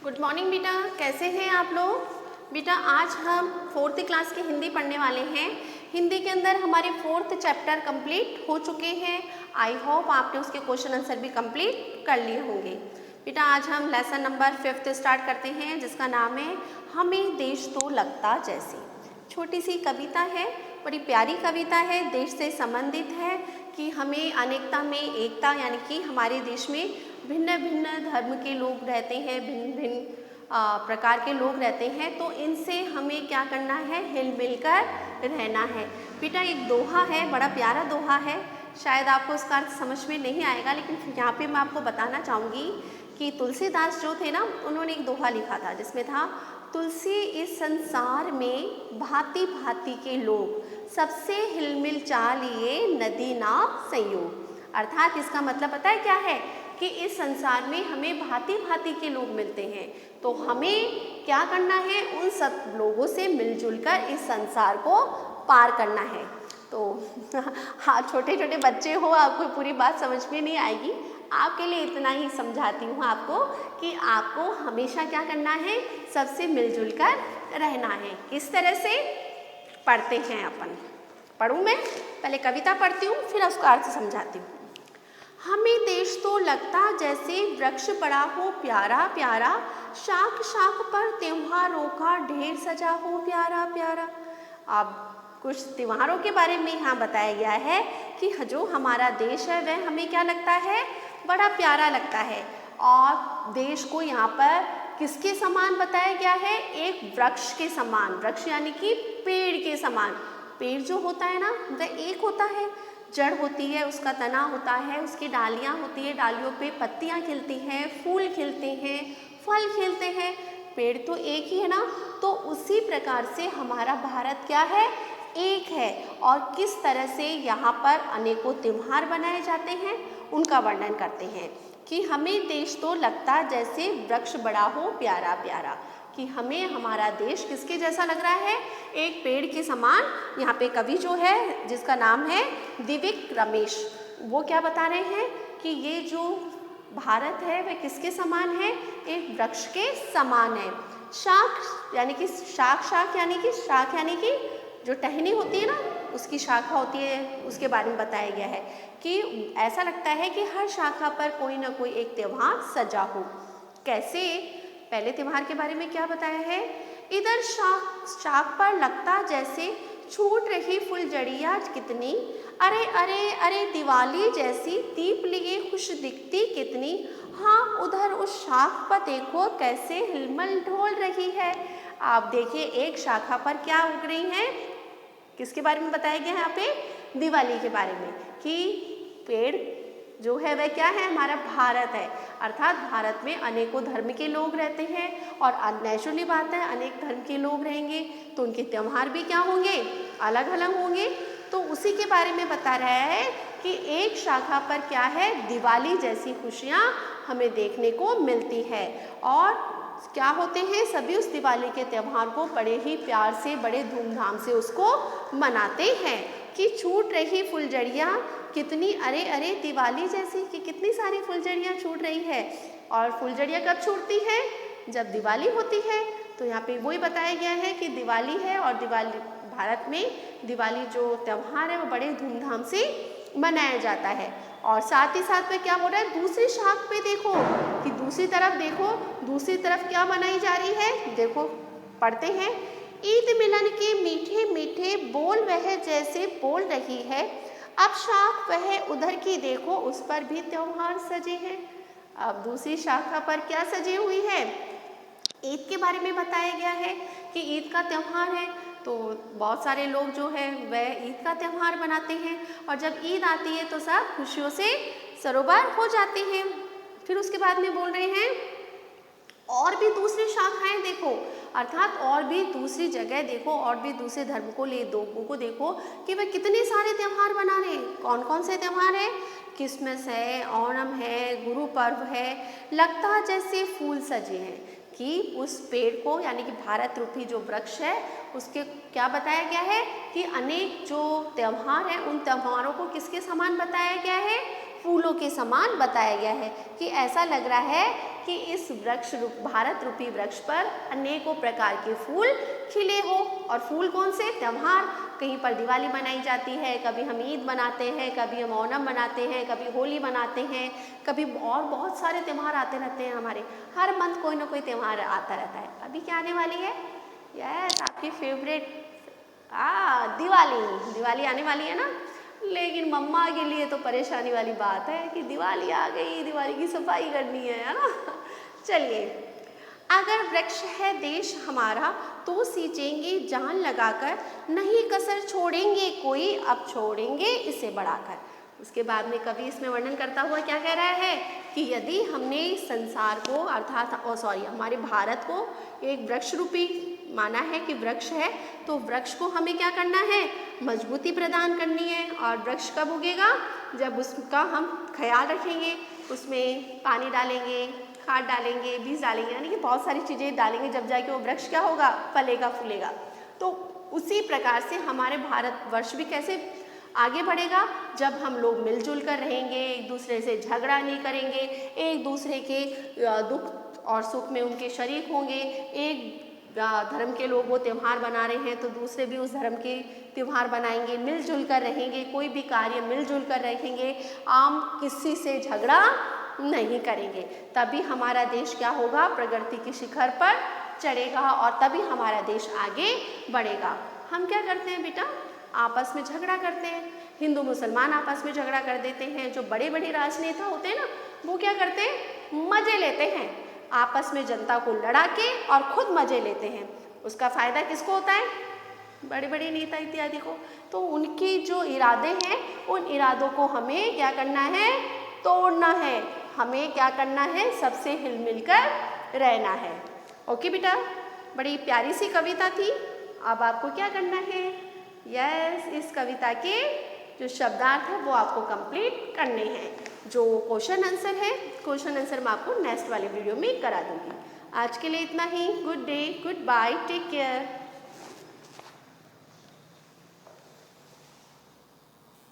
Good morning बेटा, कैसे हैं आप लोग। बेटा आज हम 4th क्लास की हिंदी पढ़ने वाले हैं। हिंदी के अंदर हमारे 4th चैप्टर कंप्लीट हो चुके हैं। आई होप आपने उसके क्वेश्चन आंसर भी कंप्लीट कर लिए होंगे। बेटा आज हम लेसन नंबर 5th स्टार्ट करते हैं, जिसका नाम है हमें देश तो लगता जैसे। छोटी सी कविता है, बड़ी प्यारी कविता है, देश से संबंधित है कि हमें अनेकता में एकता, यानी कि हमारे देश में भिन्न भिन्न धर्म के लोग रहते हैं, भिन्न भिन्न प्रकार के लोग रहते हैं, तो इनसे हमें क्या करना है, हिल मिल कर रहना है। बेटा एक दोहा है, बड़ा प्यारा दोहा है, शायद आपको उसका अर्थ समझ में नहीं आएगा, लेकिन यहाँ पे मैं आपको बताना चाहूँगी कि तुलसीदास जो थे ना, उन्होंने एक दोहा लिखा था जिसमें था, तुलसी इस संसार में भांति भांति के लोग, सबसे हिलमिल चालिए नदी नाव संयोग। अर्थात इसका मतलब पता है क्या है कि इस संसार में हमें भांति भांति के लोग मिलते हैं, तो हमें क्या करना है, उन सब लोगों से मिलजुल कर इस संसार को पार करना है। तो हाँ, छोटे छोटे बच्चे हो, आपको पूरी बात समझ में नहीं आएगी, आपके लिए इतना ही समझाती हूँ आपको कि आपको हमेशा क्या करना है, सबसे मिलजुल कर रहना है। किस तरह से पढ़ते हैं अपन, पढ़ूँ मैं, पहले कविता पढ़ती हूँ फिर उसका अर्थ समझाती हूँ। हमें देश तो लगता जैसे वृक्ष बड़ा हो प्यारा प्यारा, शाख शाख पर त्योहारों का ढेर सजा हो प्यारा प्यारा। अब कुछ त्योहारों के बारे में यहाँ बताया गया है कि जो हमारा देश है वह हमें क्या लगता है, बड़ा प्यारा लगता है। और देश को यहाँ पर किसके समान बताया गया है, एक वृक्ष के समान। वृक्ष यानी कि पेड़ के समान। पेड़ जो होता है ना, वह एक होता है, जड़ होती है, उसका तना होता है, उसकी डालियाँ होती है, डालियों पे पत्तियाँ खिलती हैं, फूल खिलते हैं, फल खिलते हैं, पेड़ तो एक ही है ना। तो उसी प्रकार से हमारा भारत क्या है, एक है। और किस तरह से यहाँ पर अनेकों त्योहार बनाए जाते हैं उनका वर्णन करते हैं कि हमें देश तो लगता जैसे वृक्ष बड़ा हो प्यारा प्यारा, कि हमें हमारा देश किसके जैसा लग रहा है, एक पेड़ के समान। यहाँ पे कवि जो है जिसका नाम है दिविक रमेश, वो क्या बता रहे हैं कि ये जो भारत है वह किसके समान है, एक वृक्ष के समान है। शाख यानी कि शाख यानी कि जो टहनी होती है ना, उसकी शाखा होती है, उसके बारे में बताया गया है कि ऐसा लगता है कि हर शाखा पर कोई ना कोई एक त्योहार सजा हो। कैसे, पहले त्योहार के बारे में क्या बताया है, इधर शाख पर लगता जैसे छूट रही फुलझड़ियाँ कितनी, अरे अरे अरे दिवाली जैसी दीप लिए खुश दिखती कितनी। हाँ उधर उस शाख पर देखो कैसे हिलमल ढोल रही है। आप देखिए एक शाखा पर क्या उग रही हैं, किसके बारे में बताया गया है यहाँ पे, दिवाली के बारे में, कि पेड़ जो है वह क्या है, हमारा भारत है। अर्थात भारत में अनेकों धर्म के लोग रहते हैं और नेचुरली बात है, अनेक धर्म के लोग रहेंगे तो उनके त्यौहार भी क्या होंगे, अलग अलग होंगे। तो उसी के बारे में बता रहा है कि एक शाखा पर क्या है, दिवाली जैसी खुशियाँ हमें देखने को मिलती है। और क्या होते हैं, सभी उस दिवाली के त्यौहार को बड़े ही प्यार से, बड़े धूमधाम से उसको मनाते हैं कि छूट रही फुलझड़ियाँ कितनी, अरे अरे दिवाली जैसी, कि कितनी सारी फुलझड़ियाँ छूट रही है। और फुलझड़ियाँ कब छूटती है, जब दिवाली होती है। तो यहाँ पे वही बताया गया है कि दिवाली है और दिवाली, भारत में दिवाली जो त्यौहार है वो बड़े धूमधाम से मनाया जाता है। और साथ ही साथ में क्या हो रहा है, दूसरी शाख पे देखो कि दूसरी तरफ देखो, दूसरी तरफ क्या मनाई जा रही है, देखो पढ़ते हैं, ईद मिलन के मीठे मीठे बोल वह जैसे बोल रही है, अब शाख वह उधर की देखो उस पर भी त्योहार सजे हैं। अब दूसरी शाखा पर क्या सजी हुई है, ईद के बारे में बताया गया है कि ईद का त्यौहार है, तो बहुत सारे लोग जो है वह ईद का त्यौहार बनाते हैं। और जब ईद आती है तो सब खुशियों से सरोवर हो जाते हैं। फिर उसके बाद में बोल रहे हैं, और भी दूसरी शाखाएं देखो, अर्थात और भी दूसरी जगह देखो, और भी दूसरे धर्म को लोगों को देखो कि वे कितने सारे त्यौहार बना रहे हैं। कौन कौन से त्यौहार हैं, क्रिसमस है, ओणम है, गुरु पर्व है, लगता जैसे फूल सजे हैं, कि उस पेड़ को यानी कि भारत रूपी जो वृक्ष है उसके क्या बताया गया है कि अनेक जो त्यौहार हैं उन त्यौहारों को किसके समान बताया गया है, फूलों के समान बताया गया है कि ऐसा लग रहा है कि इस वृक्ष भारत रूपी वृक्ष पर अनेकों प्रकार के फूल खिले हो। और फूल कौन से? त्योहार। कहीं पर दिवाली मनाई जाती है, कभी हम ईद मनाते हैं, कभी हम ओणम मनाते हैं, कभी होली मनाते हैं, कभी और बहुत सारे त्यौहार आते रहते हैं हमारे। हर मंथ कोई ना कोई त्यौहार आता रहता है। अभी क्या आने वाली है? यस, आपकी फेवरेट दिवाली आने वाली है ना। लेकिन मम्मा के लिए तो परेशानी वाली बात है कि दिवाली आ गई, दिवाली की सफाई करनी है ना। चलिए, अगर वृक्ष है देश हमारा तो सींचेंगे जान लगाकर, नहीं कसर छोड़ेंगे कोई अब छोड़ेंगे इसे बढ़ाकर। उसके बाद में कवि इसमें वर्णन करता हुआ क्या कह रहा है कि यदि हमने संसार को अर्थात हमारे भारत को एक वृक्ष रूपी माना है कि वृक्ष है, तो वृक्ष को हमें क्या करना है? मजबूती प्रदान करनी है। और वृक्ष कब उगेगा? जब उसका हम ख्याल रखेंगे, उसमें पानी डालेंगे, खाद डालेंगे, बीज डालेंगे, यानी कि बहुत सारी चीज़ें डालेंगे, जब जाके वो वृक्ष क्या होगा? फलेगा फूलेगा। तो उसी प्रकार से हमारे भारतवर्ष भी कैसे आगे बढ़ेगा? जब हम लोग मिलजुल कर रहेंगे, एक दूसरे से झगड़ा नहीं करेंगे, एक दूसरे के दुख और सुख में उनके शरीक होंगे। एक धर्म के लोग वो त्यौहार बना रहे हैं तो दूसरे भी उस धर्म के त्यौहार बनाएंगे, मिलजुल कर रहेंगे, कोई भी कार्य मिलजुल कर रखेंगे, आम किसी से झगड़ा नहीं करेंगे, तभी हमारा देश क्या होगा? प्रगति के शिखर पर चढ़ेगा और तभी हमारा देश आगे बढ़ेगा। हम क्या करते हैं बेटा? आपस में झगड़ा करते हैं। हिंदू मुसलमान आपस में झगड़ा कर देते हैं। जो बड़े बड़े राजनेता होते हैं ना, वो क्या करते हैं? मजे लेते हैं, आपस में जनता को लड़ा के और खुद मजे लेते हैं। उसका फायदा किसको होता है? बड़े बड़े नेता इत्यादि को। तो उनके जो इरादे हैं, उन इरादों को हमें क्या करना है? तोड़ना है। हमें क्या करना है? सबसे हिल मिलकर रहना है। ओके बेटा, बड़ी प्यारी सी कविता थी। अब आपको क्या करना है? यस, इस कविता के जो शब्दार्थ है वो आपको कंप्लीट करने हैं। जो क्वेश्चन आंसर है, क्वेश्चन आंसर मैं आपको नेक्स्ट वाले वीडियो में करा दूंगी। आज के लिए इतना ही। Good day, goodbye, take care.